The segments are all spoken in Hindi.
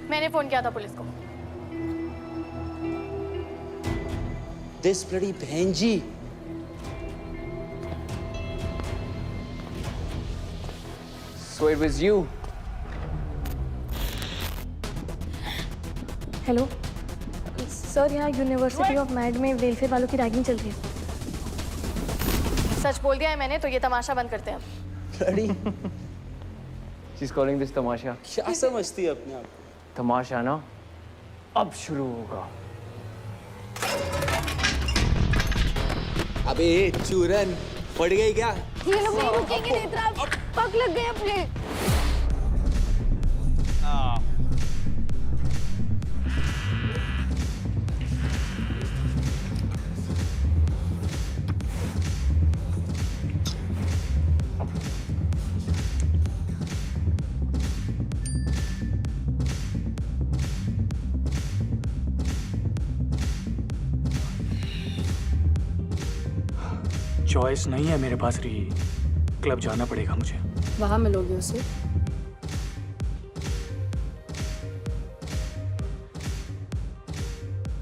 मैंने फोन किया था पुलिस को। This bloody बहन जी। So it was you. Hello sir, यहाँ यूनिवर्सिटी ऑफ मैड में वेलफेयर वालों की रैगिंग चल रही है। सच बोल दिया है मैंने, तो ये तमाशा बंद करते हैं। bloody She's calling this तमाशा। क्या समझती है अपने आप को? तमाशा ना अब शुरू होगा। अबे चूरन पड़ गई क्या? ये लोग नहीं रुकेंगे, नेत्रा पग लग गए अपने। चॉइस नहीं है मेरे पास रही, क्लब जाना पड़ेगा मुझे। वहाँ मिलोगे उसे?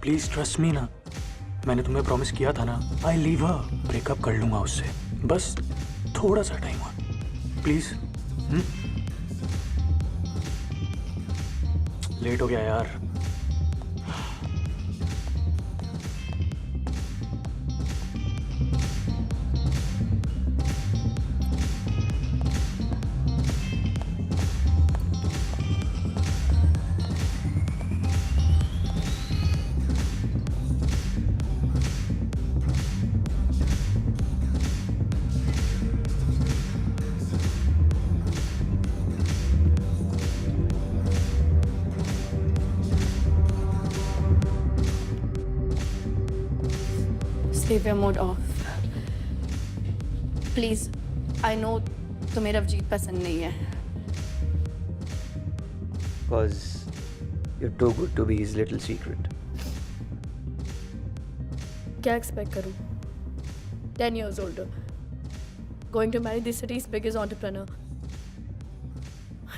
प्लीज ट्रस्ट मी ना, मैंने तुम्हें प्रॉमिस किया था ना, आई लीव हर, ब्रेकअप कर लूंगा उससे, बस थोड़ा सा टाइम और प्लीज। लेट हो गया यार। Leave your mode off. Please, I know तुम्हें रवजीत पसंद नहीं है। Because you're too good to be his little secret. क्या एक्सपेक्ट करूं? 10 years older, going to marry the city's biggest entrepreneur.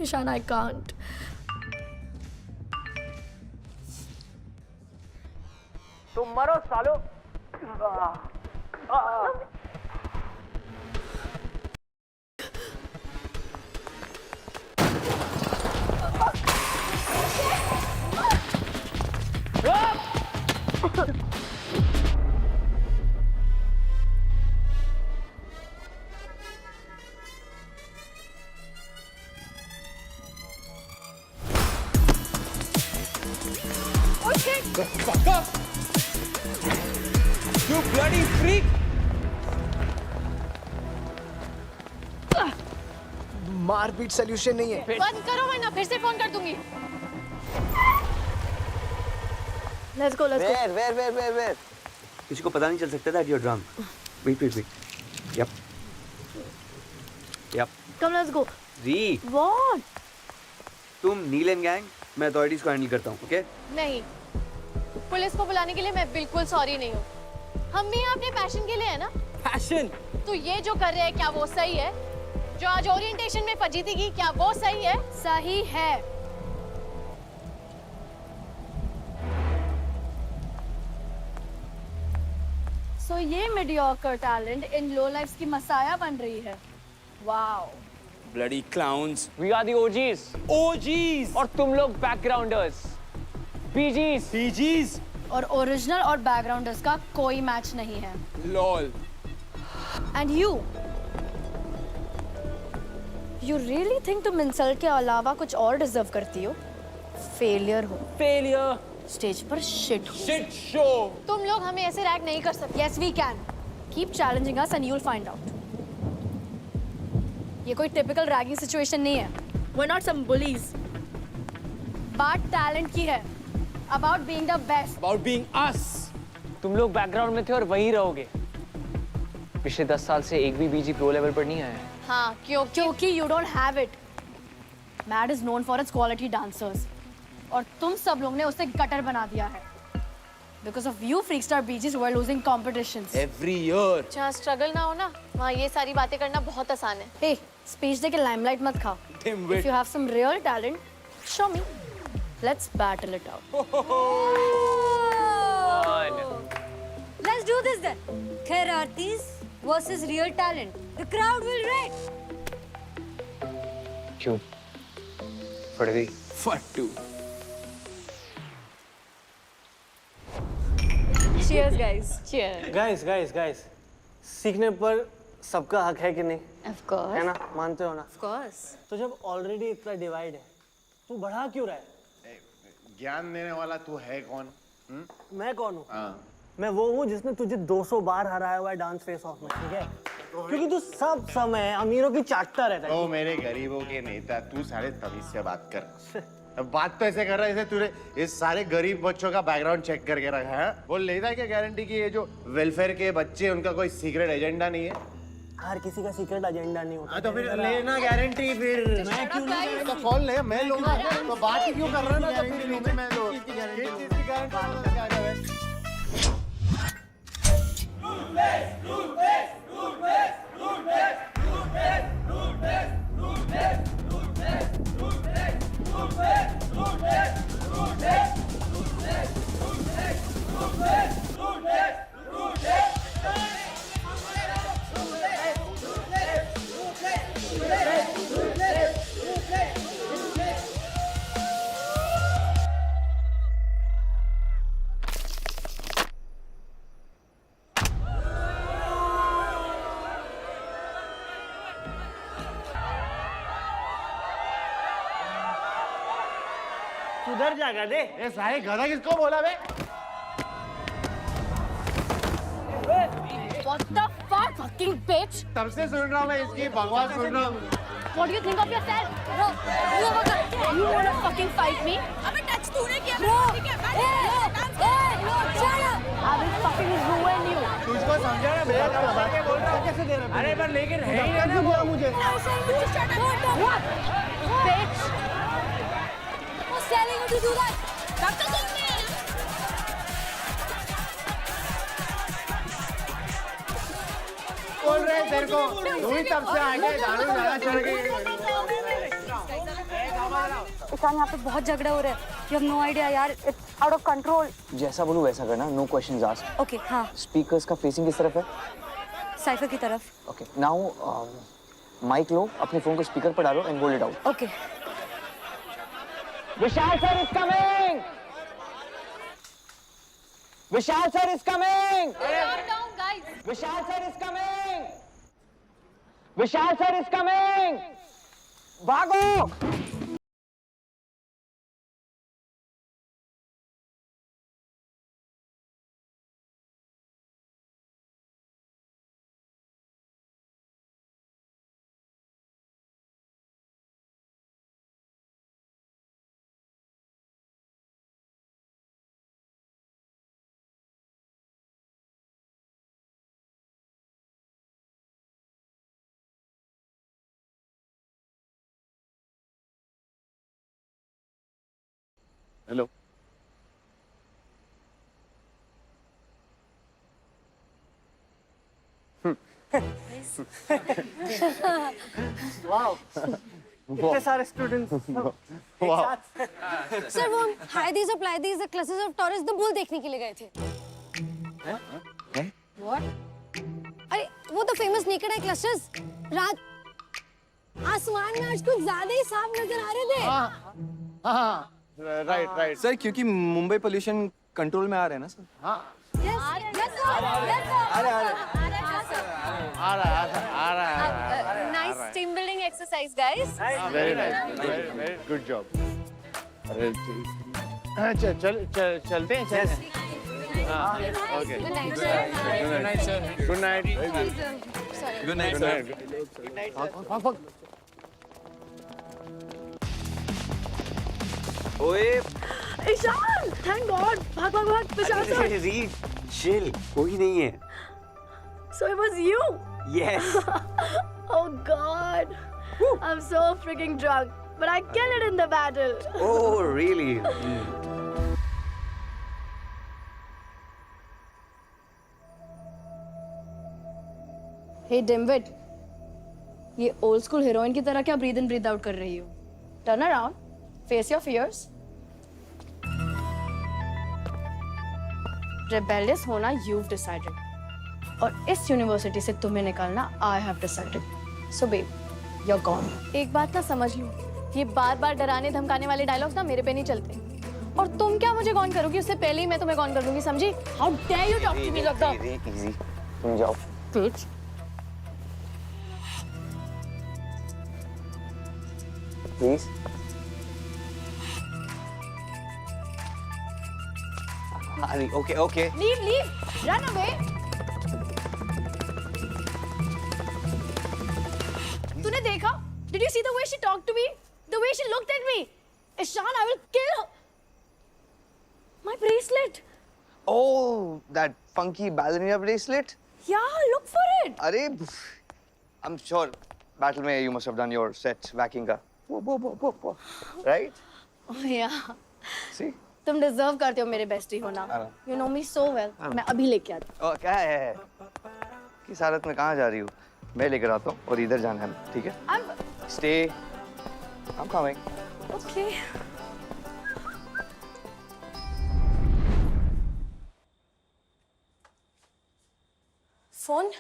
Ishan, I can't. तुम मरो सालो। Fuck up! You bloody freak! मारपीट सोल्यूशन नहीं है। बंद करो वरना फिर से फोन कर दूंगी। Let's go, let's go. Where? किसी को पता नहीं चल सकता that you're drunk. Wait. Yep. Come, let's go. जी, What? तुम नील एंड गैंग, मैं अथॉरिटीज को हैंडल करता हूँ, ओके? नहीं, पुलिस को बुलाने के लिए मैं बिल्कुल सॉरी नहीं हूँ। हम भी यहाँ अपने पैशन के लिए है ना। Passion! तो ये जो कर रहे हैं क्या वो सही है? जो आज ओरिएंटेशन में फजीती की क्या वो सही है? सही है। So ये mediocre talent in low lifes की मसाया बन रही है। Wow. Bloody clowns! We are the OGs. OGs! और तुम लोग बैकग्राउंडर्स, BGs. PGs! और ओरिजिनल और बैकग्राउंडर्स का कोई मैच नहीं है। LOL! And you really think तुम इंसल्ट के अलावा कुछ और डिजर्व करती हो? फेलियर हो। Failure! स्टेज पर शिट हो। Shit show! तुम लोग हमें ऐसे रैग नहीं कर सकते। Yes, we can. Keep challenging us and you'll find out. ये कोई टिपिकल रैगिंग सिचुएशन नहीं है। We're not some bullies. बात टैलेंट की है। About being the best. About being us! तुम लोग बैकग्राउंड में थे और वहीं रहोगे। पिछले 10 साल से एक भी बीजी प्रो लेवल पर नहीं आया है। हाँ, क्योंकि you don't have it. Mad is known for its quality dancers. और तुम सब लोग ने उसे गटर बना दिया है। Because of you freakstar BGs who are losing competitions. Every year! जहाँ स्ट्रगल ना हो ना, वहाँ ये सारी बातें करना बहुत आसान है। Hey, स्पीच दे के लाइमलाइट मत खाओ। Dimwit. If you have some real talent, show me. Let's battle it out. Let's do this then. Khairartis versus real talent. The crowd will rate. क्यों? पड़ गई। Fattu. Cheers, guys. Guys guys guys सीखने पर सबका हक है कि नहीं? Of course. है ना? मानते हो ना? Of course. तो जब ऑलरेडी इतना डिवाइड है तू बढ़ा क्यों रहा है? ज्ञान देने वाला तू है कौन? मैं कौन हूँ? मैं वो हूँ जिसने तुझे 200 बार हराया हुआ है डांस फेस ऑफ में, ठीक है? क्योंकि तू सब समय अमीरों की चाटता रहता है। ओ मेरे गरीबों के नेता, तू सारे तमीज से बात कर। अब बात तो ऐसे कर रहा है जैसे तूने इस सारे गरीब बच्चों का बैकग्राउंड चेक करके रखा है। वो लेता है क्या गारंटी कि ये जो वेलफेयर के बच्चे उनका कोई सीक्रेट एजेंडा नहीं है? हर किसी का सीक्रेट एजेंडा नहीं होता। तो फिर लेना गारंटी फिर मैं क्यों नहीं? तो कौन ले? मैं लूंगा। तो बात ही क्यों कर रहा है ना? तो फिर मैं तो किस चीज की गारंटी? सुधर जाएगा दे। ये सारे गधा किसको बोला बे? What the fuck, fucking bitch? तब से सुन रहा हूँ मैं इसकी बकवास सुन रहा हूँ। What do you think of yourself? Bro, you wanna fucking fight me? अबे टच तूने किया। Bro, shut up. I will fucking ruin you. तुझको समझा ना मेरा काम है। बोल रहा कैसे दे रहा? अरे पर लेकिन है ही ना बोला मुझे। What? Bitch. Who's telling you to do that? तब तो तुमने। बोल रहे तेरे को तू ही तब से आगे दारू ज्यादा चढ़ गई। ईशान यहाँ पे बहुत झगड़े हो रहे हैं। You have no idea यार, it's out of control. जैसा बोलूँ वैसा करना, no questions asked. Okay, हाँ, स्पीकर्स का फेसिंग किस तरफ है? साइफर की तरफ. ओके, नाउ माइक लो, अपने फोन को स्पीकर पर डालो and hold it out. Okay. Vishal sir is coming! Vishal sir is coming! Vishal sir is coming! Vishal sir is coming! भागो! हेलो इतने सारे स्टूडेंट्स एक साथ। सर वो हाइडीज और Pleiades the clusters of Taurus the bull देखने के लिए गए थे। What? अरे वो तो फेमस नेकेड आई क्लस्टर्स रात आसमान में आज कुछ ज्यादा ही साफ नजर आ रहे थे। हाँ राइट राइट सर क्योंकि मुंबई पोल्यूशन कंट्रोल में आ रहा है ना सर। हाँ यस आ रहा है nice team building exercise guys. Very nice very good job. अरे चलते हैं okay good night sir. Good night good night sir. ओए ईशान, thank God. भाग भाग भाग, विशाल सर. रीड चिल, कोई नहीं है। So it was you. Yes. Oh God. I'm so freaking drunk, but I killed it in the battle. Oh really? Hey Dimwit, ये old school heroine की तरह क्या breathe in breathe out कर रही हो? Turn around, face your fears, rebellious होना you've decided. और इस यूनिवर्सिटी से तुम्हें निकालना I have decided. So babe, you're gone. एक बात ना समझ लो, ये बार बार डराने धमकाने वाले डायलॉग्स ना मेरे पे नहीं चलते। और तुम क्या मुझे कॉन करोगी, उससे पहले ही मैं तुम्हें कॉन कर दूंगी, समझी? How dare you talk to me like that? Easy तुम जाओ Bitch. प्लीज। अरे okay okay Leave. Run away. तूने देखा? Did you see the way she talked to me? The way she looked at me? Ishan, I will kill her. My bracelet. Oh, that funky ballerina bracelet? Yeah, look for it. अरे I'm sure battle में you must have done your set whacking का right? Oh yeah. See? तुम डिजर्व करते हो मेरे बेस्टी होना. You know me so well. मैं अभी लेके आती हूँ. क्या है किस हालत में कहाँ जा रही हूँ? मैं लेकर आता हूँ और इधर जाना है, ठीक है? Stay. I'm coming. Okay. Phone.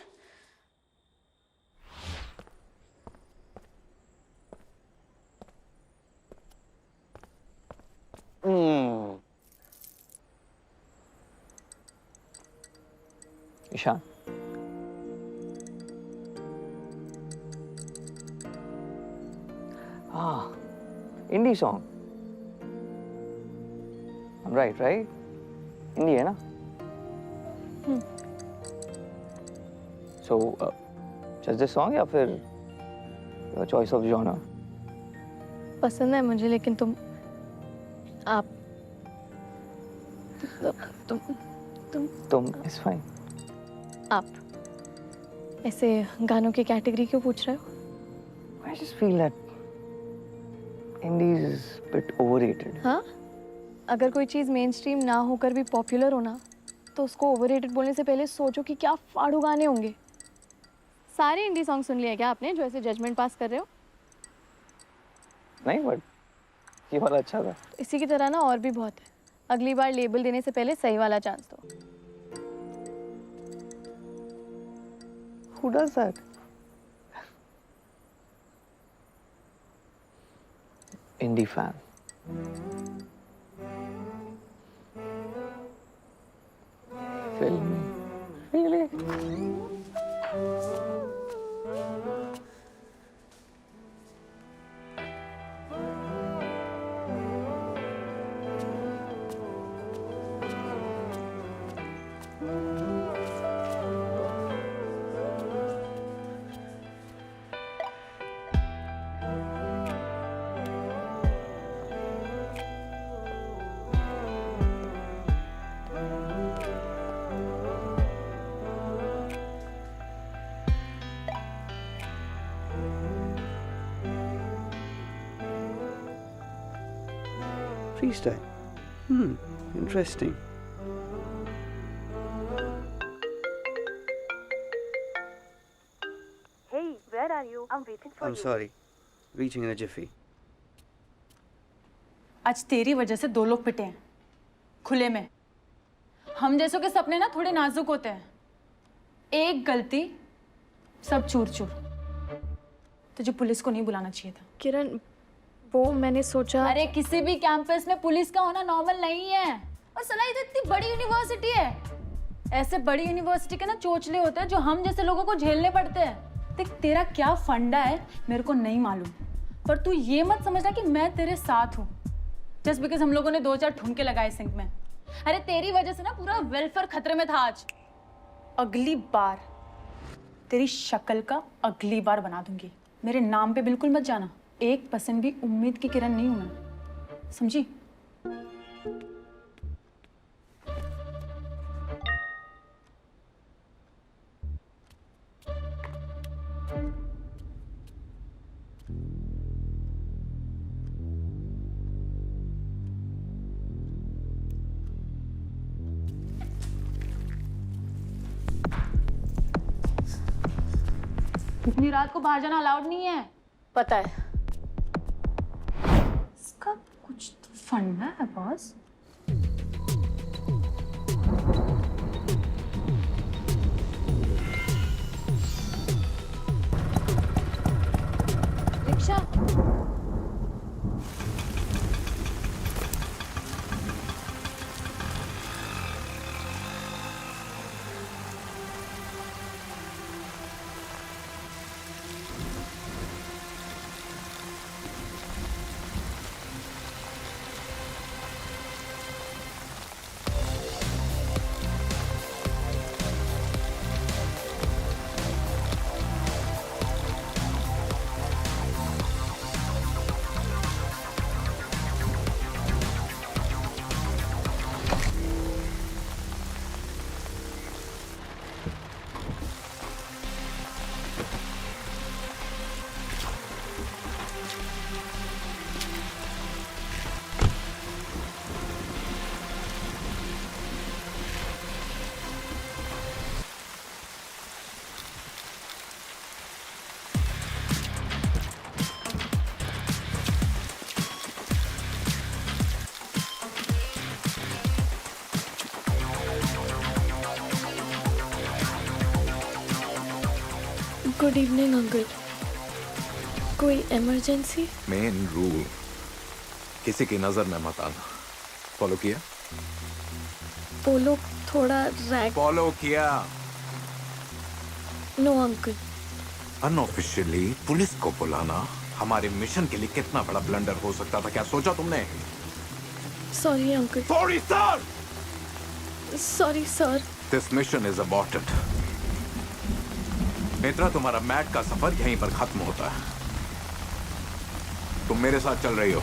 Ishaan indie song. I'm right? Indie है ना? So, just this song या फिर your choice of genre? पसंद है मुझे, लेकिन तुम is fine. आप ऐसे गानों की कैटेगरी क्यों पूछ रहे हो? I just feel that indie is a bit overrated. हाँ? अगर कोई चीज़ मेन स्ट्रीम ना होकर भी पॉपुलर हो ना, तो उसको ओवररेटेड बोलने से पहले सोचो कि क्या फाड़ू गाने होंगे। सारे इंडी सॉन्ग सुन लिए क्या आपने जो ऐसे जजमेंट पास कर रहे हो? नहीं, बट ये वाला अच्छा था। इसी की तरह ना और भी बहुत है। अगली बार लेबल देने से पहले सही वाला चांस दो। Who does that? Indie fan. Film. Really? Freestyle. Interesting. Hey, where are you? I'm waiting for I'm sorry. Reaching in a jiffy. आज तेरी वजह से 2 लोग पिटे हैं खुले में। हम जैसों के सपने ना थोड़े नाजुक होते हैं। एक गलती सब चूर चूर। तुझे पुलिस को नहीं बुलाना चाहिए था। किरण, वो मैंने सोचा। अरे किसी भी कैंपस में पुलिस का होना नॉर्मल नहीं है। और सला ये तो इतनी बड़ी यूनिवर्सिटी है। ऐसे बड़ी यूनिवर्सिटी के ना चोचले होते हैं जो हम जैसे लोगों को झेलने पड़ते हैं। देख तेरा क्या फंडा है मेरे को नहीं मालूम, पर तू ये मत समझना कि मैं तेरे साथ हूँ जस्ट बिकॉज हम लोगों ने 2-4 ठुमके लगाए सिंक में। अरे तेरी वजह से ना पूरा वेलफेयर खतरे में था आज। अगली बार तेरी शक्ल का अगली बार बना दूंगी। मेरे नाम पे बिल्कुल मत जाना। 1% भी उम्मीद की किरण नहीं हूं मैं, समझी? इतनी रात को बाहर जाना अलाउड नहीं है। पता है। इसका कुछ तो फंडा है बॉस। Good evening uncle. कोई इमरजेंसी? मेन रूल, किसी की नजर में मत आना। फॉलो किया? वो लोग थोड़ा रैग। फॉलो किया? No uncle. अनऑफिशियली पुलिस को बुलाना हमारे मिशन के लिए कितना बड़ा ब्लंडर हो सकता था, क्या सोचा तुमने? Sorry uncle. Sorry sir. Sorry sir. This mission is aborted. Mitra, तुम्हारा मैट का सफर यहीं पर खत्म होता है। तुम मेरे साथ चल रही हो।